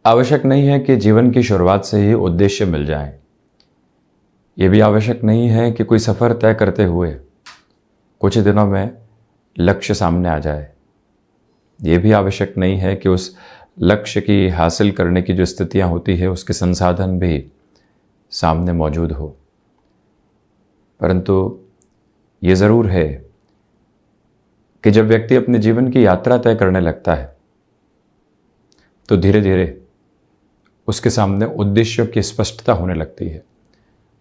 आवश्यक नहीं है कि जीवन की शुरुआत से ही उद्देश्य मिल जाए। ये भी आवश्यक नहीं है कि कोई सफ़र तय करते हुए कुछ दिनों में लक्ष्य सामने आ जाए। ये भी आवश्यक नहीं है कि उस लक्ष्य की हासिल करने की जो स्थितियां होती है उसके संसाधन भी सामने मौजूद हो। परंतु ये ज़रूर है कि जब व्यक्ति अपने जीवन की यात्रा तय करने लगता है तो धीरे धीरे उसके सामने उद्देश्यों की स्पष्टता होने लगती है।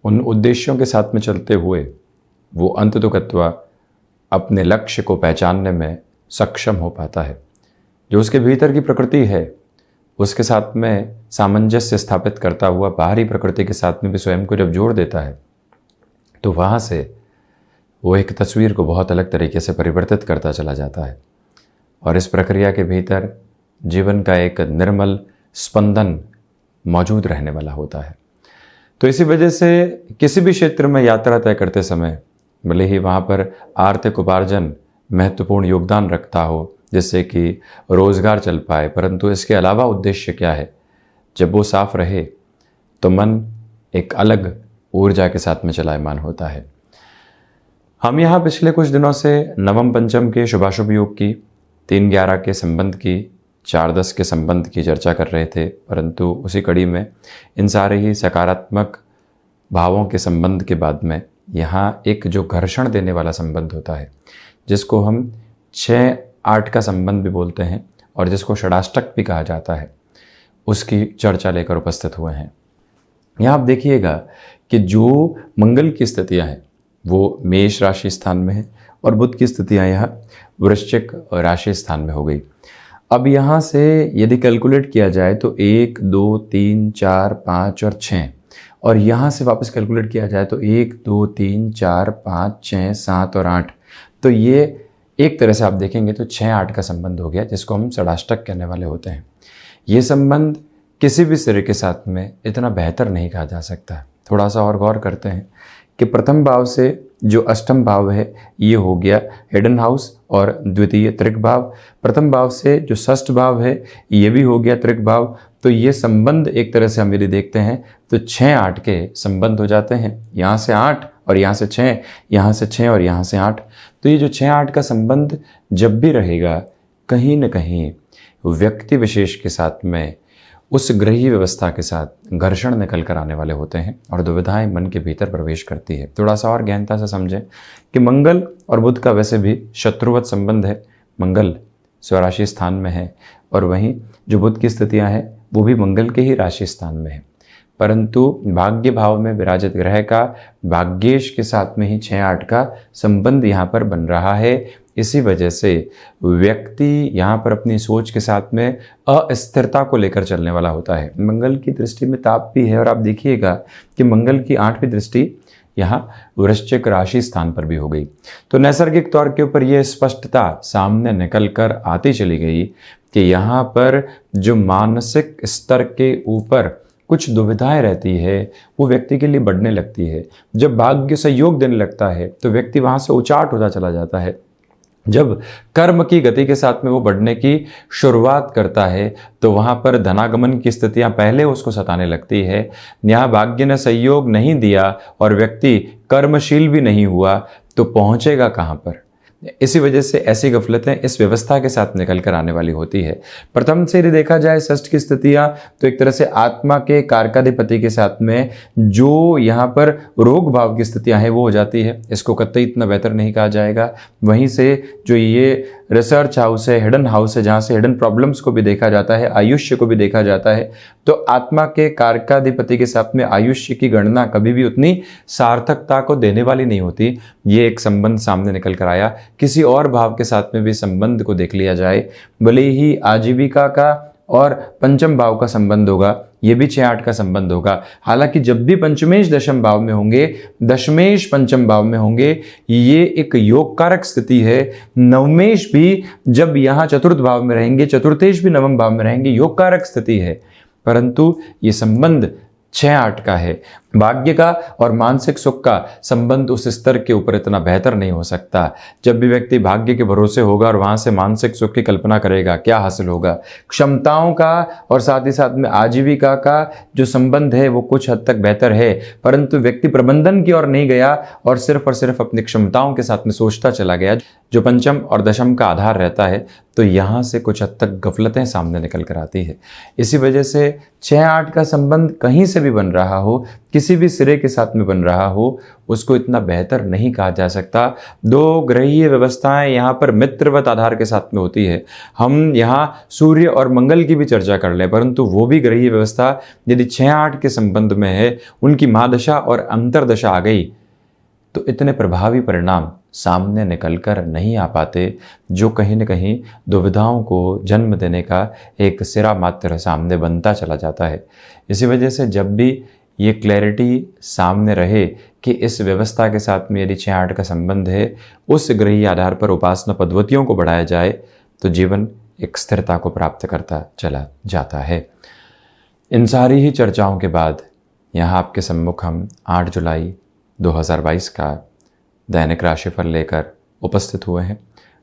उन उद्देश्यों के साथ में चलते हुए वो अंततोगत्वा अपने लक्ष्य को पहचानने में सक्षम हो पाता है। जो उसके भीतर की प्रकृति है उसके साथ में सामंजस्य स्थापित करता हुआ बाहरी प्रकृति के साथ में भी स्वयं को जब जोड़ देता है तो वहाँ से वो एक तस्वीर को बहुत अलग तरीके से परिवर्तित करता चला जाता है और इस प्रक्रिया के भीतर जीवन का एक निर्मल स्पंदन मौजूद रहने वाला होता है। तो इसी वजह से किसी भी क्षेत्र में यात्रा तय करते समय भले ही वहाँ पर आर्थिक उपार्जन महत्वपूर्ण योगदान रखता हो जिससे कि रोज़गार चल पाए, परंतु इसके अलावा उद्देश्य क्या है, जब वो साफ रहे तो मन एक अलग ऊर्जा के साथ में चलायमान होता है। हम यहाँ पिछले कुछ दिनों से नवम पंचम के शुभाशुभ योग की, 3-11 के संबंध की, 4-10 के संबंध की चर्चा कर रहे थे, परंतु उसी कड़ी में इन सारे ही सकारात्मक भावों के संबंध के बाद में यहाँ एक जो घर्षण देने वाला संबंध होता है जिसको हम 6-8 का संबंध भी बोलते हैं और जिसको षडाष्टक भी कहा जाता है, उसकी चर्चा लेकर उपस्थित हुए हैं। यहाँ आप देखिएगा कि जो मंगल की स्थितियाँ हैं वो मेष राशि स्थान में है और बुध की स्थितियाँ यहाँ वृश्चिक राशि स्थान में हो गई। अब यहाँ से यदि कैलकुलेट किया जाए तो 1, 2, 3, 4, 5 और 6, और यहाँ से वापस कैलकुलेट किया जाए तो 1, 2, 3, 4, 5, 6, 7 और 8, तो ये एक तरह से आप देखेंगे तो 6-8 का संबंध हो गया जिसको हम षडाष्टक कहने वाले होते हैं। ये संबंध किसी भी सिरे के साथ में इतना बेहतर नहीं कहा जा सकता। थोड़ा सा और गौर करते हैं कि प्रथम भाव से जो अष्टम भाव है ये हो गया हिडन हाउस और द्वितीय त्रिक भाव, प्रथम भाव से जो षष्ठ भाव है ये भी हो गया त्रिक भाव। तो ये संबंध एक तरह से हम यदि देखते हैं तो 6-8 के संबंध हो जाते हैं। यहाँ से 8 और यहाँ से 6, यहाँ से 6 और यहाँ से 8। तो ये जो 6-8 का संबंध जब भी रहेगा कहीं न कहीं व्यक्ति विशेष के साथ में उस ग्रही व्यवस्था के साथ घर्षण निकल कर आने वाले होते हैं और दुविधाएं मन के भीतर प्रवेश करती है। थोड़ा सा और गहनता से समझें कि मंगल और बुध का वैसे भी शत्रुवत संबंध है। मंगल स्वराशि स्थान में है और वहीं जो बुध की स्थितियां हैं वो भी मंगल के ही राशि स्थान में है, परंतु भाग्य भाव में विराजित ग्रह का भाग्येश के साथ में ही 6-8 का संबंध यहाँ पर बन रहा है। इसी वजह से व्यक्ति यहाँ पर अपनी सोच के साथ में अस्थिरता को लेकर चलने वाला होता है। मंगल की दृष्टि में ताप भी है और आप देखिएगा कि मंगल की 8वीं दृष्टि यहाँ वृश्चिक राशि स्थान पर भी हो गई। तो नैसर्गिक तौर के ऊपर यह स्पष्टता सामने निकल कर आती चली गई कि यहाँ पर जो मानसिक स्तर के ऊपर कुछ दुविधाएं रहती है वो व्यक्ति के लिए बढ़ने लगती है। जब भाग्य सहयोग देने लगता है तो व्यक्ति वहाँ से उचाट होता चला जाता है। जब कर्म की गति के साथ में वो बढ़ने की शुरुआत करता है तो वहाँ पर धनागमन की स्थितियाँ पहले उसको सताने लगती है। यहाँ भाग्य ने सहयोग नहीं दिया और व्यक्ति कर्मशील भी नहीं हुआ तो पहुँचेगा कहाँ पर। इसी वजह से ऐसी गफलतें इस व्यवस्था के साथ निकल कर आने वाली होती है। प्रथम से यदि देखा जाए षष्ठ की स्थितियां तो एक तरह से आत्मा के कारकाधिपति के साथ में जो यहाँ पर रोग भाव की स्थितियां हैं वो हो जाती है। इसको कतई इतना बेहतर नहीं कहा जाएगा। वहीं से जो ये रिसर्च हाउस है, हिडन हाउस है, जहाँ से हिडन प्रॉब्लम्स को भी देखा जाता है, आयुष्य को भी देखा जाता है, तो आत्मा के कारकाधिपति के साथ में आयुष्य की गणना कभी भी उतनी सार्थकता को देने वाली नहीं होती। ये एक संबंध सामने निकल कर आया। किसी और भाव के साथ में भी संबंध को देख लिया जाए, भले ही आजीविका का और पंचम भाव का संबंध होगा, ये भी 6-8 का संबंध होगा। हालांकि जब भी पंचमेश दशम भाव में होंगे, दशमेश पंचम भाव में होंगे, ये एक योग कारक स्थिति है। नवमेश भी जब यहाँ चतुर्थ भाव में रहेंगे, चतुर्थेश भी नवम भाव में रहेंगे, योग कारक स्थिति है, परंतु ये संबंध 6-8 का है। भाग्य का और मानसिक सुख का संबंध उस स्तर के ऊपर इतना बेहतर नहीं हो सकता। जब भी व्यक्ति भाग्य के भरोसे होगा और वहां से मानसिक सुख की कल्पना करेगा, क्या हासिल होगा? क्षमताओं का और साथ ही साथ में आजीविका का जो संबंध है वो कुछ हद तक बेहतर है, परंतु व्यक्ति प्रबंधन की ओर नहीं गया और सिर्फ अपनी क्षमताओं के साथ में सोचता चला गया, जो पंचम और दशम का आधार रहता है, तो यहाँ से कुछ हद तक गफलतें सामने निकल कर आती है। इसी वजह से 6-8 का संबंध कहीं से भी बन रहा हो, किसी भी सिरे के साथ में बन रहा हो, उसको इतना बेहतर नहीं कहा जा सकता। 2 ग्रहीय व्यवस्थाएं यहाँ पर मित्रवत आधार के साथ में होती है। हम यहाँ सूर्य और मंगल की भी चर्चा कर लें, परंतु वो भी ग्रहीय व्यवस्था यदि 6-8 के संबंध में है, उनकी महादशा और अंतरदशा आ गई, तो इतने प्रभावी परिणाम सामने निकलकर नहीं आ पाते, जो कहीं न कहीं दुविधाओं को जन्म देने का एक सिरा मात्र सामने बनता चला जाता है। इसी वजह से जब भी ये क्लैरिटी सामने रहे कि इस व्यवस्था के साथ में यदि 6-8 का संबंध है, उस ग्रहीय आधार पर उपासना पद्धतियों को बढ़ाया जाए, तो जीवन एक स्थिरता को प्राप्त करता चला जाता है। इन सारी ही चर्चाओं के बाद यहाँ आपके सम्मुख हम 8 जुलाई 2022 का दैनिक राशिफल लेकर उपस्थित हुए हैं।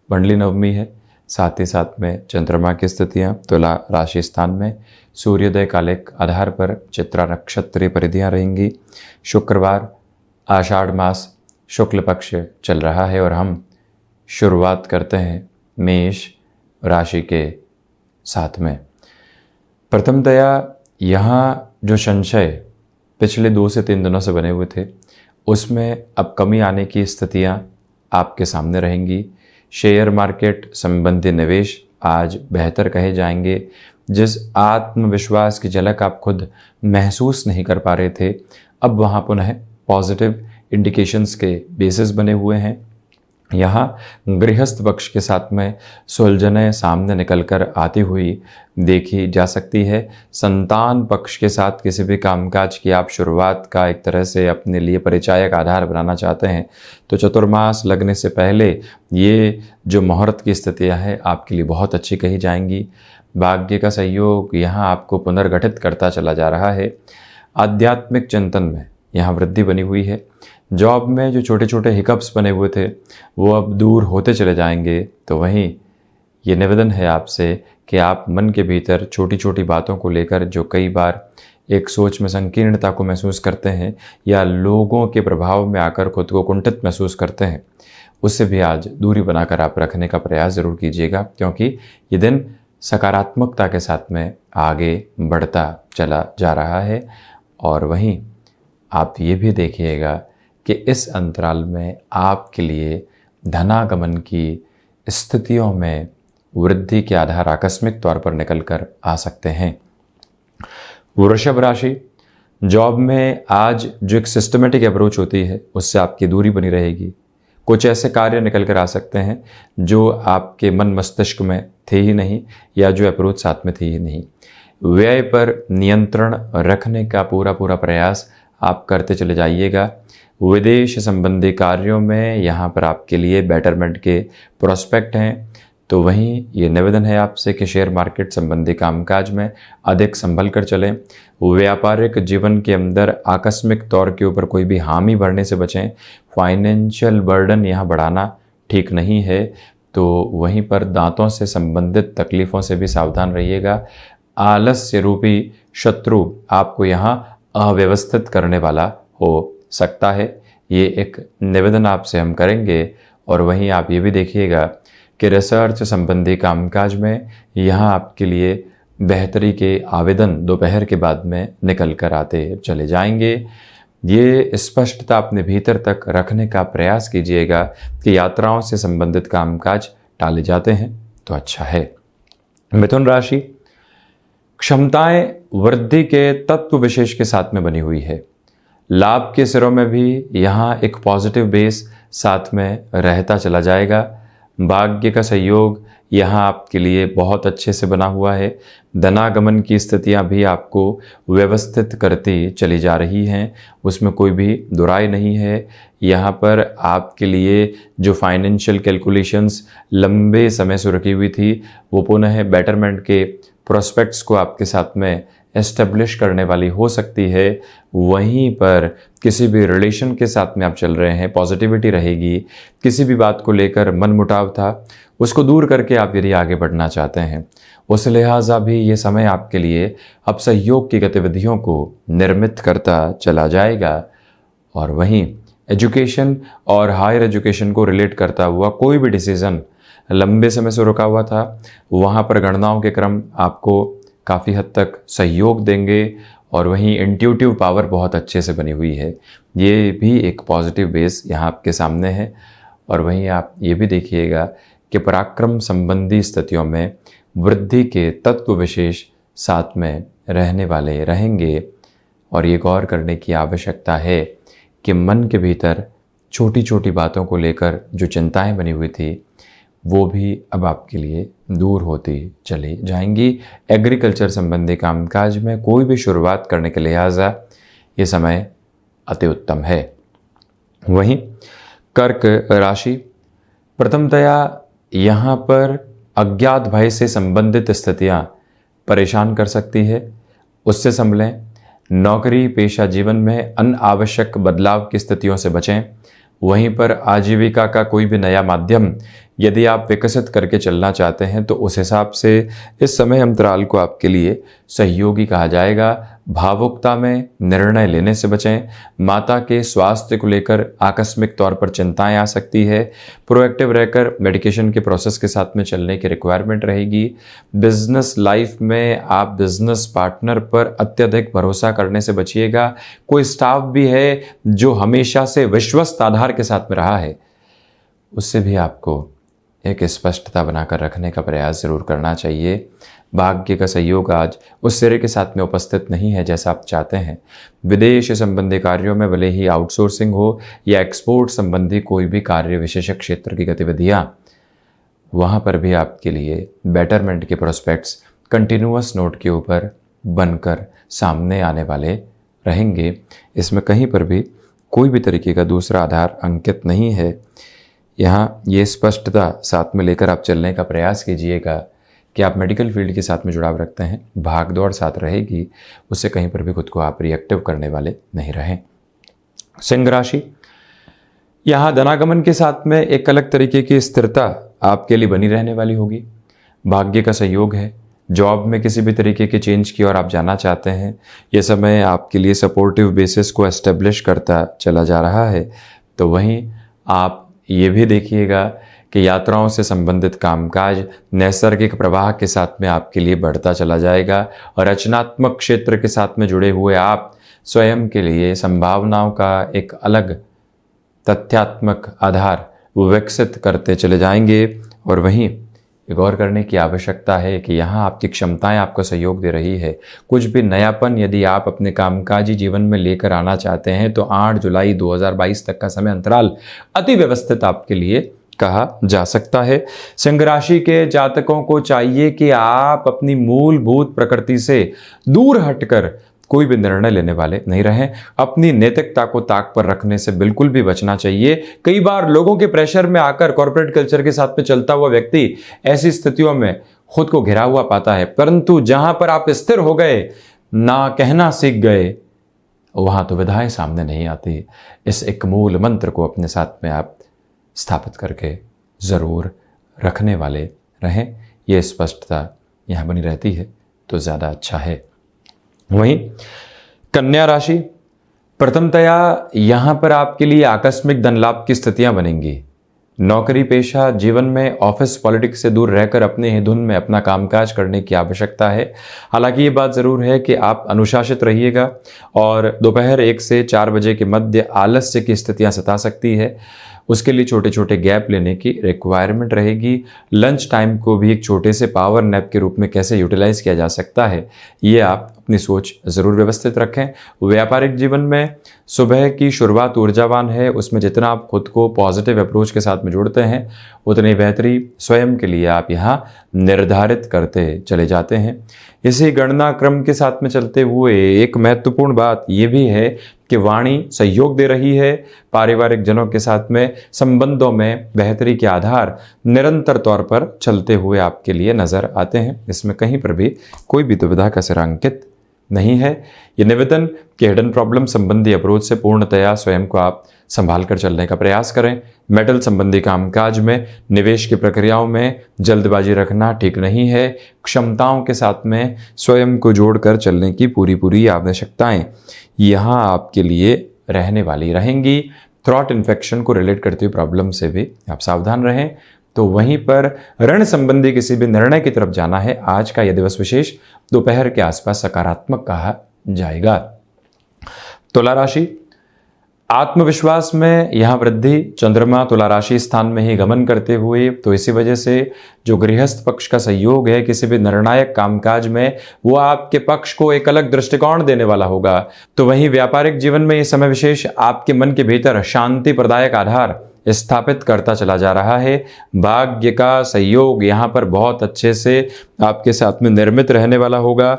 मंडली नवमी है, साथ ही साथ में चंद्रमा की स्थितियाँ तुला राशि स्थान में, सूर्योदय कालिक आधार पर चित्रा नक्षत्रीय परिधियाँ रहेंगी। शुक्रवार आषाढ़ मास शुक्ल पक्ष चल रहा है और हम शुरुआत करते हैं मेष राशि के साथ में। प्रथमतया यहाँ जो संशय पिछले 2 से 3 दिनों से बने हुए थे, उसमें अब कमी आने की स्थितियां आपके सामने रहेंगी। शेयर मार्केट संबंधी निवेश आज बेहतर कहे जाएंगे। जिस आत्मविश्वास की झलक आप खुद महसूस नहीं कर पा रहे थे, अब वहाँ पुनः पॉजिटिव इंडिकेशंस के बेसिस बने हुए हैं। यहाँ गृहस्थ पक्ष के साथ में सुलझनें सामने निकलकर आती हुई देखी जा सकती है। संतान पक्ष के साथ किसी भी कामकाज की आप शुरुआत का एक तरह से अपने लिए परिचायक आधार बनाना चाहते हैं, तो चतुर्मास लगने से पहले ये जो मुहूर्त की स्थितियाँ हैं आपके लिए बहुत अच्छी कही जाएंगी। भाग्य का सहयोग यहाँ आपको पुनर्गठित करता चला जा रहा है। आध्यात्मिक चिंतन में यहाँ वृद्धि बनी हुई है। जॉब में जो छोटे छोटे हिकअप्स बने हुए थे वो अब दूर होते चले जाएंगे। तो वहीं ये निवेदन है आपसे कि आप मन के भीतर छोटी छोटी बातों को लेकर जो कई बार एक सोच में संकीर्णता को महसूस करते हैं या लोगों के प्रभाव में आकर खुद को कुंठित महसूस करते हैं, उससे भी आज दूरी बनाकर आप रखने का प्रयास ज़रूर कीजिएगा, क्योंकि ये दिन सकारात्मकता के साथ में आगे बढ़ता चला जा रहा है। और वहीं आप ये भी देखिएगा कि इस अंतराल में आपके लिए धनागमन की स्थितियों में वृद्धि के आधार आकस्मिक तौर पर निकल कर आ सकते हैं। वृषभ राशि, जॉब में आज जो एक सिस्टमेटिक अप्रोच होती है उससे आपकी दूरी बनी रहेगी। कुछ ऐसे कार्य निकल कर आ सकते हैं जो आपके मन मस्तिष्क में थे ही नहीं या जो अप्रोच साथ में थी ही नहीं। व्यय पर नियंत्रण रखने का पूरा प्रयास आप करते चले जाइएगा। विदेश संबंधी कार्यों में यहाँ पर आपके लिए बेटरमेंट के प्रोस्पेक्ट हैं। तो वहीं ये निवेदन है आपसे कि शेयर मार्केट संबंधी कामकाज में अधिक संभल कर चलें। व्यापारिक जीवन के अंदर आकस्मिक तौर के ऊपर कोई भी हामी भरने से बचें। फाइनेंशियल बर्डन यहाँ बढ़ाना ठीक नहीं है, तो वहीं पर दांतों से संबंधित तकलीफ़ों से भी सावधान रहिएगा। आलस्य रूपी शत्रु आपको यहाँ अव्यवस्थित करने वाला हो सकता है, ये एक निवेदन आपसे हम करेंगे। और वहीं आप ये भी देखिएगा कि रिसर्च संबंधी कामकाज में यहाँ आपके लिए बेहतरी के आवेदन दोपहर के बाद में निकल कर आते चले जाएंगे। ये स्पष्टता अपने भीतर तक रखने का प्रयास कीजिएगा कि यात्राओं से संबंधित कामकाज टाले जाते हैं तो अच्छा है। मिथुन राशि, क्षमताएं वृद्धि के तत्व विशेष के साथ में बनी हुई है। लाभ के सिरों में भी यहाँ एक पॉजिटिव बेस साथ में रहता चला जाएगा। भाग्य का सहयोग यहाँ आपके लिए बहुत अच्छे से बना हुआ है। धनागमन की स्थितियाँ भी आपको व्यवस्थित करती चली जा रही हैं, उसमें कोई भी दुराई नहीं है। यहाँ पर आपके लिए जो फाइनेंशियल कैलकुलेशंस लंबे समय से रखी हुई थी वो पुनः बेटरमेंट के प्रोस्पेक्ट्स को आपके साथ में एस्टेब्लिश करने वाली हो सकती है। वहीं पर किसी भी रिलेशन के साथ में आप चल रहे हैं, पॉजिटिविटी रहेगी। किसी भी बात को लेकर मनमुटाव था, उसको दूर करके आप यदि आगे बढ़ना चाहते हैं, उस लिहाजा भी ये समय आपके लिए अब सहयोग की गतिविधियों को निर्मित करता चला जाएगा। और वहीं एजुकेशन और हायर एजुकेशन को रिलेट करता हुआ कोई भी डिसीज़न लंबे समय से रुका हुआ था, वहाँ पर गणनाओं के क्रम आपको काफ़ी हद तक सहयोग देंगे। और वहीं इंट्यूटिव पावर बहुत अच्छे से बनी हुई है, ये भी एक पॉजिटिव बेस यहाँ आपके सामने है। और वहीं आप ये भी देखिएगा कि पराक्रम संबंधी स्थितियों में वृद्धि के तत्व विशेष साथ में रहने वाले रहेंगे। और ये गौर करने की आवश्यकता है कि मन के भीतर छोटी छोटी बातों को लेकर जो चिंताएं बनी हुई थी, वो भी अब आपके लिए दूर होती चली जाएंगी। एग्रीकल्चर संबंधी कामकाज में कोई भी शुरुआत करने के लिहाजा ये समय अति उत्तम है। वहीं कर्क राशि, प्रथमतया यहाँ पर अज्ञात भय से संबंधित स्थितियाँ परेशान कर सकती है, उससे संभलें। नौकरी पेशा जीवन में अनावश्यक बदलाव की स्थितियों से बचें। वहीं पर आजीविका का कोई भी नया माध्यम यदि आप विकसित करके चलना चाहते हैं तो उस हिसाब से इस समय अंतराल को आपके लिए सहयोगी कहा जाएगा। भावुकता में निर्णय लेने से बचें। माता के स्वास्थ्य को लेकर आकस्मिक तौर पर चिंताएं आ सकती है। प्रोएक्टिव रहकर मेडिकेशन के प्रोसेस के साथ में चलने की रिक्वायरमेंट रहेगी। बिजनेस लाइफ में आप बिजनेस पार्टनर पर अत्यधिक भरोसा करने से बचिएगा। कोई स्टाफ भी है जो हमेशा से विश्वस्त आधार के साथ में रहा है, उससे भी आपको एक स्पष्टता बनाकर रखने का प्रयास जरूर करना चाहिए। भाग्य का सहयोग आज उस सिरे के साथ में उपस्थित नहीं है जैसा आप चाहते हैं। विदेश संबंधी कार्यों में भले ही आउटसोर्सिंग हो या एक्सपोर्ट संबंधी कोई भी कार्य विशेषक क्षेत्र की गतिविधियां, वहां पर भी आपके लिए बेटरमेंट के प्रोस्पेक्ट्स कंटिन्यूअस नोट के ऊपर बनकर सामने आने वाले रहेंगे। इसमें कहीं पर भी कोई भी तरीके का दूसरा आधार अंकित नहीं है। यहाँ ये स्पष्टता साथ में लेकर आप चलने का प्रयास कीजिएगा कि आप मेडिकल फील्ड के साथ में जुड़ाव रखते हैं, भाग दौड़ साथ रहेगी, उससे कहीं पर भी खुद को आप रिएक्टिव करने वाले नहीं रहें। सिंह राशि, यहाँ धनागमन के साथ में एक अलग तरीके की स्थिरता आपके लिए बनी रहने वाली होगी। भाग्य का सहयोग है। जॉब में किसी भी तरीके के चेंज की ओर आप जाना चाहते हैं, यह समय आपके लिए सपोर्टिव बेसिस को एस्टेब्लिश करता चला जा रहा है। तो वहीं आप ये भी देखिएगा कि यात्राओं से संबंधित कामकाज नैसर्गिक प्रवाह के साथ में आपके लिए बढ़ता चला जाएगा। और रचनात्मक क्षेत्र के साथ में जुड़े हुए आप स्वयं के लिए संभावनाओं का एक अलग तथ्यात्मक आधार विकसित करते चले जाएंगे। और वहीं गौर करने की आवश्यकता है कि यहाँ आपकी क्षमताएं आपको सहयोग दे रही है। कुछ भी नयापन यदि आप अपने कामकाजी जीवन में लेकर आना चाहते हैं तो 8 जुलाई 2022 तक का समय अंतराल अति व्यवस्थित आपके लिए कहा जा सकता है। सिंह राशि के जातकों को चाहिए कि आप अपनी मूलभूत प्रकृति से दूर हटकर कोई भी निर्णय लेने वाले नहीं रहें। अपनी नैतिकता को ताक पर रखने से बिल्कुल भी बचना चाहिए। कई बार लोगों के प्रेशर में आकर कॉर्पोरेट कल्चर के साथ में चलता हुआ व्यक्ति ऐसी स्थितियों में खुद को घिरा हुआ पाता है, परंतु जहां पर आप स्थिर हो गए, ना कहना सीख गए, वहां तो विधाएं सामने नहीं आती। इस एक मूल मंत्र को अपने साथ में आप स्थापित करके जरूर रखने वाले रहें। ये स्पष्टता यहां बनी रहती है तो ज्यादा अच्छा है। वहीं कन्या राशि, प्रथमतया यहां पर आपके लिए आकस्मिक धन लाभ की स्थितियां बनेंगी। नौकरी पेशा जीवन में ऑफिस पॉलिटिक्स से दूर रहकर अपने ही धुन में अपना कामकाज करने की आवश्यकता है। हालांकि ये बात ज़रूर है कि आप अनुशासित रहिएगा और दोपहर 1 से 4 बजे के मध्य आलस्य की स्थितियां सता सकती है। उसके लिए छोटे छोटे गैप लेने की रिक्वायरमेंट रहेगी। लंच टाइम को भी एक छोटे से पावर नैप के रूप में कैसे यूटिलाइज किया जा सकता है, ये आप अपनी सोच ज़रूर व्यवस्थित रखें। व्यापारिक जीवन में सुबह की शुरुआत ऊर्जावान है, उसमें जितना आप खुद को पॉजिटिव अप्रोच के साथ में जोड़ते हैं उतनी बेहतरी स्वयं के लिए आप यहाँ निर्धारित करते चले जाते हैं। इसी गणना क्रम के साथ में चलते हुए एक महत्वपूर्ण बात ये भी है कि वाणी सहयोग दे रही है। पारिवारिक जनों के साथ में संबंधों में बेहतरी के आधार निरंतर तौर पर चलते हुए आपके लिए नजर आते हैं। इसमें कहीं पर भी कोई भी दुविधा का सिरांकित नहीं है। ये निवेदन कि हिडन प्रॉब्लम संबंधी अप्रोच से पूर्णतया स्वयं को आप संभाल कर चलने का प्रयास करें। मेटल संबंधी कामकाज में निवेश की प्रक्रियाओं में जल्दबाजी रखना ठीक नहीं है। क्षमताओं के साथ में स्वयं को जोड़कर चलने की पूरी आवश्यकताएं यहाँ आपके लिए रहने वाली रहेंगी। थ्रॉट इन्फेक्शन को रिलेट करती हुई प्रॉब्लम से भी आप सावधान रहें। तो वहीं पर ऋण संबंधी किसी भी निर्णय की तरफ जाना है। आज का यह दिवस विशेष दोपहर के आसपास सकारात्मक कहा जाएगा। तुला राशि, आत्मविश्वास में यहां वृद्धि। चंद्रमा तुला राशि स्थान में ही गमन करते हुए, तो इसी वजह से जो गृहस्थ पक्ष का सहयोग है किसी भी निर्णायक कामकाज में, वो आपके पक्ष को एक अलग दृष्टिकोण देने वाला होगा। तो वहीं व्यापारिक जीवन में यह समय विशेष आपके मन के भीतर शांति प्रदायक आधार स्थापित करता चला जा रहा है। भाग्य का सहयोग यहाँ पर बहुत अच्छे से आपके साथ में निर्मित रहने वाला होगा।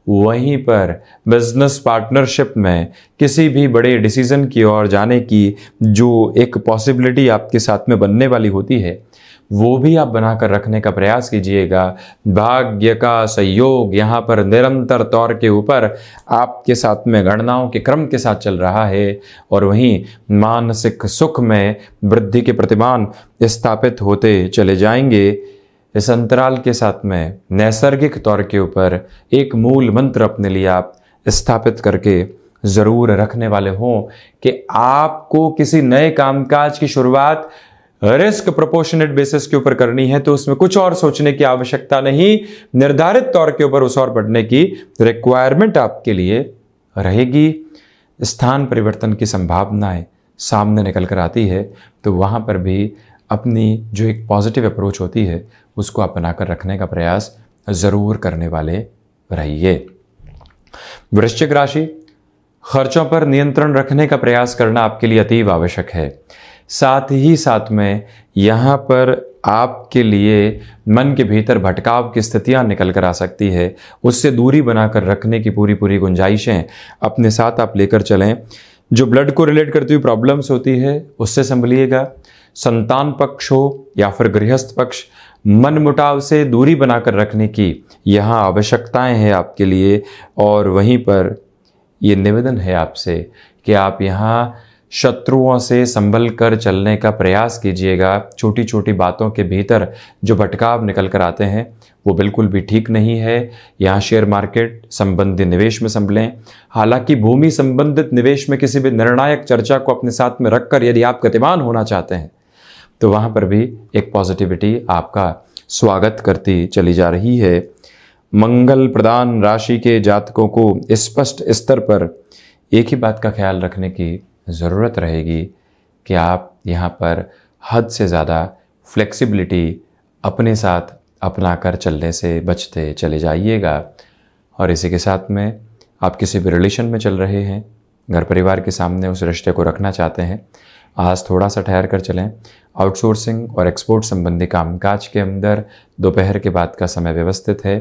वहीं पर बिजनेस पार्टनरशिप में किसी भी बड़े डिसीजन की ओर जाने की जो एक पॉसिबिलिटी आपके साथ में बनने वाली होती है, वो भी आप बनाकर रखने का प्रयास कीजिएगा। भाग्य का सहयोग यहाँ पर निरंतर तौर के ऊपर आपके साथ में गणनाओं के क्रम के साथ चल रहा है। और वहीं मानसिक सुख में वृद्धि के प्रतिमान स्थापित होते चले जाएंगे। इस अंतराल के साथ में नैसर्गिक तौर के ऊपर एक मूल मंत्र अपने लिए आप स्थापित करके ज़रूर रखने वाले हों कि आपको किसी नए कामकाज की शुरुआत रिस्क प्रोपोर्शनेट बेसिस के ऊपर करनी है, तो उसमें कुछ और सोचने की आवश्यकता नहीं, निर्धारित तौर के ऊपर उस और बढ़ने की रिक्वायरमेंट आपके लिए रहेगी। स्थान परिवर्तन की संभावनाएं सामने निकल कर आती है, तो वहां पर भी अपनी जो एक पॉजिटिव अप्रोच होती है उसको आप बनाकर रखने का प्रयास जरूर करने वाले रहिए। वृश्चिक राशि, खर्चों पर नियंत्रण रखने का प्रयास करना आपके लिए अतीव आवश्यक है। साथ ही साथ में यहाँ पर आपके लिए मन के भीतर भटकाव की स्थितियाँ निकल कर आ सकती है, उससे दूरी बनाकर रखने की पूरी गुंजाइशें अपने साथ आप लेकर चलें। जो ब्लड को रिलेट करती हुई प्रॉब्लम्स होती है उससे संभलिएगा। संतान पक्ष हो या फिर गृहस्थ पक्ष, मन मुटाव से दूरी बनाकर रखने की यहाँ आवश्यकताएं हैं आपके लिए। और वहीं पर ये निवेदन है आपसे कि आप यहाँ शत्रुओं से संभल कर चलने का प्रयास कीजिएगा। छोटी छोटी बातों के भीतर जो भटकाव निकल कर आते हैं वो बिल्कुल भी ठीक नहीं है। यहाँ शेयर मार्केट संबंधी निवेश में संभलें। हालांकि भूमि संबंधित निवेश में किसी भी निर्णायक चर्चा को अपने साथ में रखकर यदि आप गतिमान होना चाहते हैं तो वहाँ पर भी एक पॉजिटिविटी आपका स्वागत करती चली जा रही है। मंगल प्रदान राशि के जातकों को स्पष्ट स्तर पर एक ही बात का ख्याल रखने की ज़रूरत रहेगी कि आप यहाँ पर हद से ज़्यादा फ्लेक्सिबिलिटी अपने साथ अपना कर चलने से बचते चले जाइएगा। और इसी के साथ में आप किसी भी रिलेशन में चल रहे हैं, घर परिवार के सामने उस रिश्ते को रखना चाहते हैं, आज थोड़ा सा ठहर कर चलें। आउटसोर्सिंग और एक्सपोर्ट संबंधी कामकाज के अंदर दोपहर के बाद का समय व्यवस्थित है।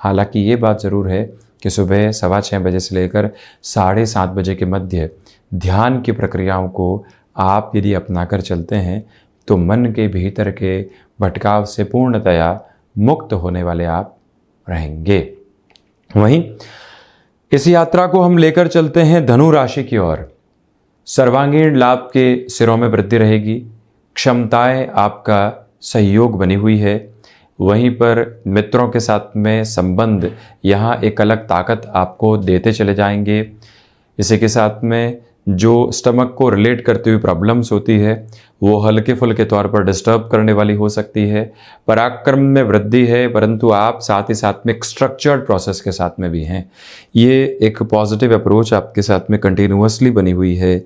हालांकि ये बात ज़रूर है कि सुबह 6:15 बजे से लेकर 7:30 बजे के मध्य ध्यान की प्रक्रियाओं को आप यदि अपना कर चलते हैं तो मन के भीतर के भटकाव से पूर्णतया मुक्त होने वाले आप रहेंगे। वहीं इस यात्रा को हम लेकर चलते हैं धनु राशि की ओर। सर्वांगीण लाभ के सिरों में वृद्धि रहेगी। क्षमताएं आपका सहयोग बनी हुई है। वहीं पर मित्रों के साथ में संबंध यहाँ एक अलग ताकत आपको देते चले जाएंगे। इसी के साथ में जो स्टमक को रिलेट करती हुई प्रॉब्लम्स होती है वो हल्के फुल्के तौर पर डिस्टर्ब करने वाली हो सकती है। पराक्रम में वृद्धि है, परंतु आप साथ ही साथ में एक स्ट्रक्चर्ड प्रोसेस के साथ में भी हैं। ये एक पॉजिटिव अप्रोच आपके साथ में कंटिन्यूअसली बनी हुई है।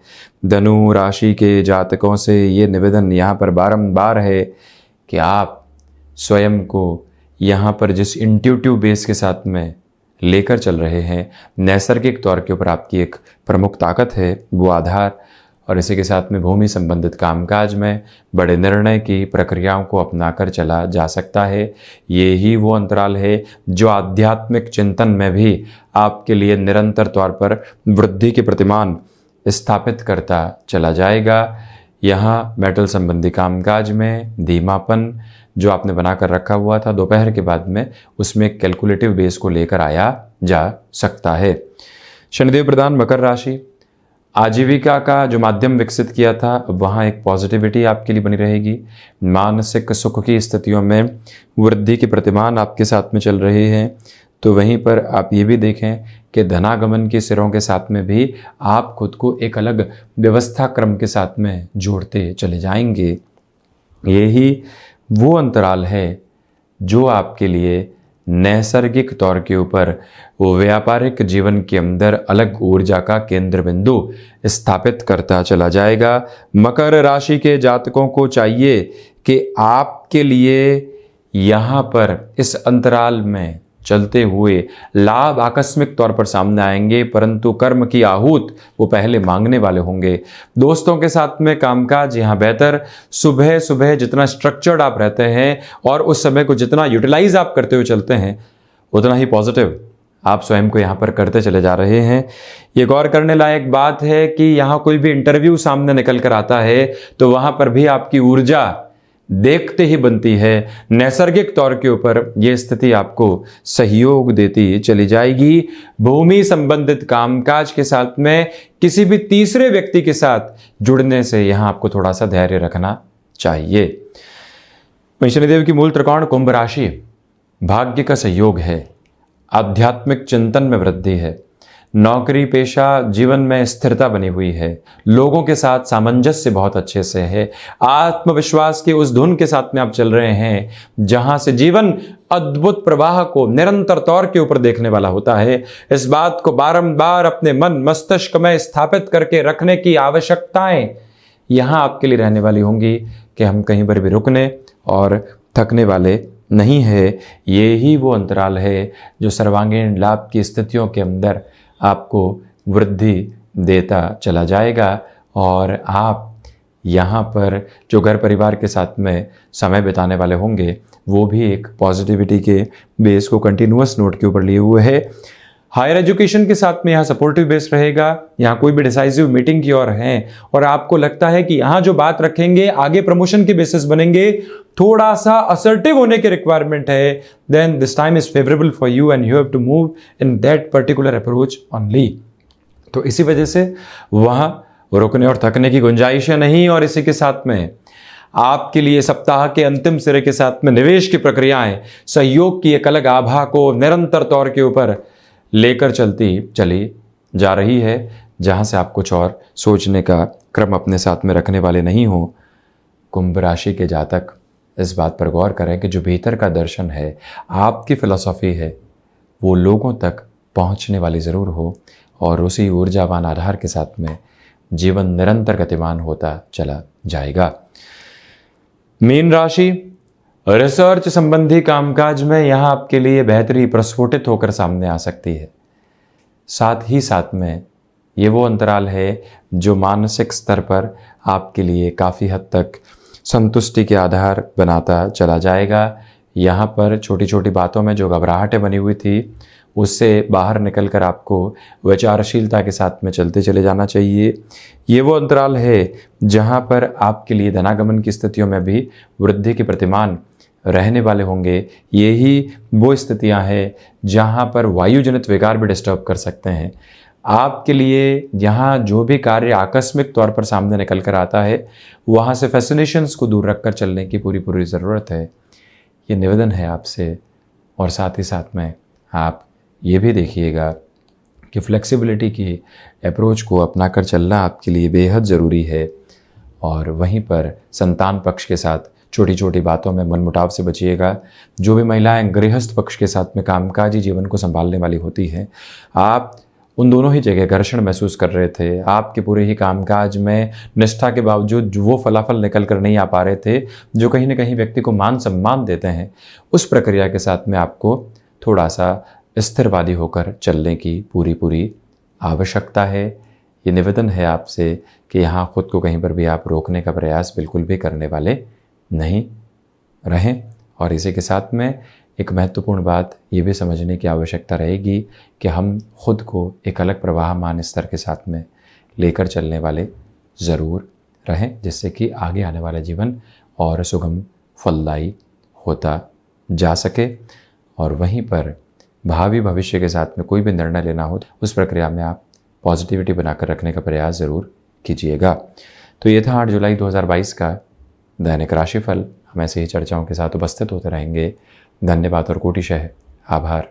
धनु राशि के जातकों से ये निवेदन यहाँ पर बारंबार है कि आप स्वयं को यहाँ पर जिस इंट्यूटिव बेस के साथ में लेकर चल रहे हैं, नैसर्गिक तौर के ऊपर आपकी एक प्रमुख ताकत है वो आधार। और इसी के साथ में भूमि संबंधित कामकाज में बड़े निर्णय की प्रक्रियाओं को अपनाकर चला जा सकता है। ये ही वो अंतराल है जो आध्यात्मिक चिंतन में भी आपके लिए निरंतर तौर पर वृद्धि के प्रतिमान स्थापित करता चला जाएगा। यहाँ मेटल संबंधी कामकाज में धीमापन जो आपने बनाकर रखा हुआ था दोपहर के बाद में, उसमें एक कैलकुलेटिव बेस को लेकर आया जा सकता है। शनिदेव प्रधान मकर राशि, आजीविका का जो माध्यम विकसित किया था, अब वहाँ एक पॉजिटिविटी आपके लिए बनी रहेगी। मानसिक सुख की स्थितियों में वृद्धि के प्रतिमान आपके साथ में चल रहे हैं। तो वहीं पर आप ये भी देखें कि धनागमन के सिरों के साथ में भी आप खुद को एक अलग व्यवस्था क्रम के साथ में जोड़ते चले जाएंगे। यही वो अंतराल है जो आपके लिए नैसर्गिक तौर के ऊपर वो व्यापारिक जीवन के अंदर अलग ऊर्जा का केंद्र बिंदु स्थापित करता चला जाएगा। मकर राशि के जातकों को चाहिए कि आपके लिए यहाँ पर इस अंतराल में चलते हुए लाभ आकस्मिक तौर पर सामने आएंगे, परंतु कर्म की आहूत वो पहले मांगने वाले होंगे। दोस्तों के साथ में कामकाज यहाँ बेहतर, सुबह सुबह जितना स्ट्रक्चर्ड आप रहते हैं और उस समय को जितना यूटिलाइज आप करते हुए चलते हैं, उतना ही पॉजिटिव आप स्वयं को यहाँ पर करते चले जा रहे हैं। ये गौर करने लायक बात है कि यहाँ कोई भी इंटरव्यू सामने निकल कर आता है तो वहाँ पर भी आपकी ऊर्जा देखते ही बनती है। नैसर्गिक तौर के ऊपर यह स्थिति आपको सहयोग देती चली जाएगी। भूमि संबंधित कामकाज के साथ में किसी भी तीसरे व्यक्ति के साथ जुड़ने से यहां आपको थोड़ा सा धैर्य रखना चाहिए। शनिदेव की मूल त्रिकोण कुंभ राशि, भाग्य का सहयोग है, आध्यात्मिक चिंतन में वृद्धि है, नौकरी पेशा जीवन में स्थिरता बनी हुई है, लोगों के साथ सामंजस्य बहुत अच्छे से है, आत्मविश्वास की उस धुन के साथ में आप चल रहे हैं जहां से जीवन अद्भुत प्रवाह को निरंतर तौर के ऊपर देखने वाला होता है। इस बात को बारंबार अपने मन मस्तिष्क में स्थापित करके रखने की आवश्यकताएं यहां आपके लिए रहने वाली होंगी कि हम कहीं पर भी रुकने और थकने वाले नहीं है। ये ही वो अंतराल है जो सर्वांगीण लाभ की स्थितियों के अंदर आपको वृद्धि देता चला जाएगा और आप यहाँ पर जो घर परिवार के साथ में समय बिताने वाले होंगे वो भी एक पॉजिटिविटी के बेस को कंटिन्यूअस नोट के ऊपर लिए हुए है। हायर एजुकेशन के साथ में यहाँ सपोर्टिव बेस रहेगा। यहाँ कोई भी डिसाइसिव मीटिंग की ओर हैं और आपको लगता है कि यहाँ जो बात रखेंगे आगे प्रमोशन के बेसिस बनेंगे, थोड़ा सा असर्टिव होने की रिक्वायरमेंट है, then this time is favourable for you and you have to move in that particular approach only. तो इसी वजह से वहाँ रुकने और थकने की गुंजाइश है नहीं। और इसी के साथ में आपके लिए सप्ताह के अंतिम सिरे के साथ में निवेश की प्रक्रियाएं सहयोग की एक अलग आभा को निरंतर तौर के ऊपर लेकर चलती चली जा रही है, जहां से आप कुछ और सोचने का क्रम अपने साथ में रखने वाले नहीं हो। कुंभ राशि के जातक इस बात पर गौर करें कि जो भीतर का दर्शन है, आपकी फिलॉसफी है, वो लोगों तक पहुंचने वाली ज़रूर हो और उसी ऊर्जावान आधार के साथ में जीवन निरंतर गतिमान होता चला जाएगा। मीन राशि, रिसर्च संबंधी कामकाज में यहाँ आपके लिए बेहतरी प्रस्फुटित होकर सामने आ सकती है। साथ ही साथ में ये वो अंतराल है जो मानसिक स्तर पर आपके लिए काफ़ी हद तक संतुष्टि के आधार बनाता चला जाएगा। यहाँ पर छोटी छोटी बातों में जो घबराहटें बनी हुई थी उससे बाहर निकलकर आपको विचारशीलता के साथ में चलते चले जाना चाहिए। ये वो अंतराल है जहाँ पर आपके लिए धनागमन की स्थितियों में भी वृद्धि के प्रतिमान रहने वाले होंगे। यही वो स्थितियां हैं जहां पर वायुजनित विकार भी डिस्टर्ब कर सकते हैं। आपके लिए यहाँ जो भी कार्य आकस्मिक तौर पर सामने निकल कर आता है वहाँ से फैसिनेशंस को दूर रखकर चलने की पूरी ज़रूरत है। ये निवेदन है आपसे। और साथ ही साथ में आप ये भी देखिएगा कि फ्लेक्सिबिलिटी की अप्रोच को अपना कर चलना आपके लिए बेहद ज़रूरी है। और वहीं पर संतान पक्ष के साथ छोटी छोटी बातों में मनमुटाव से बचिएगा। जो भी महिलाएं गृहस्थ पक्ष के साथ में कामकाजी जीवन को संभालने वाली होती हैं, आप उन दोनों ही जगह घर्षण महसूस कर रहे थे। आपके पूरे ही कामकाज में निष्ठा के बावजूद वो फलाफल निकल कर नहीं आ पा रहे थे जो कहीं ना कहीं व्यक्ति को मान सम्मान देते हैं। उस प्रक्रिया के साथ में आपको थोड़ा सा स्थिरवादी होकर चलने की पूरी आवश्यकता है। ये निवेदन है आपसे कि यहाँ खुद को कहीं पर भी आप रोकने का प्रयास बिल्कुल भी करने वाले नहीं रहें। और इसी के साथ में एक महत्वपूर्ण बात ये भी समझने की आवश्यकता रहेगी कि हम खुद को एक अलग प्रवाहमान स्तर के साथ में लेकर चलने वाले ज़रूर रहें, जिससे कि आगे आने वाला जीवन और सुगम फलदायी होता जा सके। और वहीं पर भावी भविष्य के साथ में कोई भी निर्णय लेना हो तो उस प्रक्रिया में आप पॉजिटिविटी बनाकर रखने का प्रयास ज़रूर कीजिएगा। तो ये था 8 जुलाई 2022 का दैनिक राशिफल। हम ऐसे ही चर्चाओं के साथ उपस्थित होते रहेंगे। धन्यवाद और कोटिशः आभार।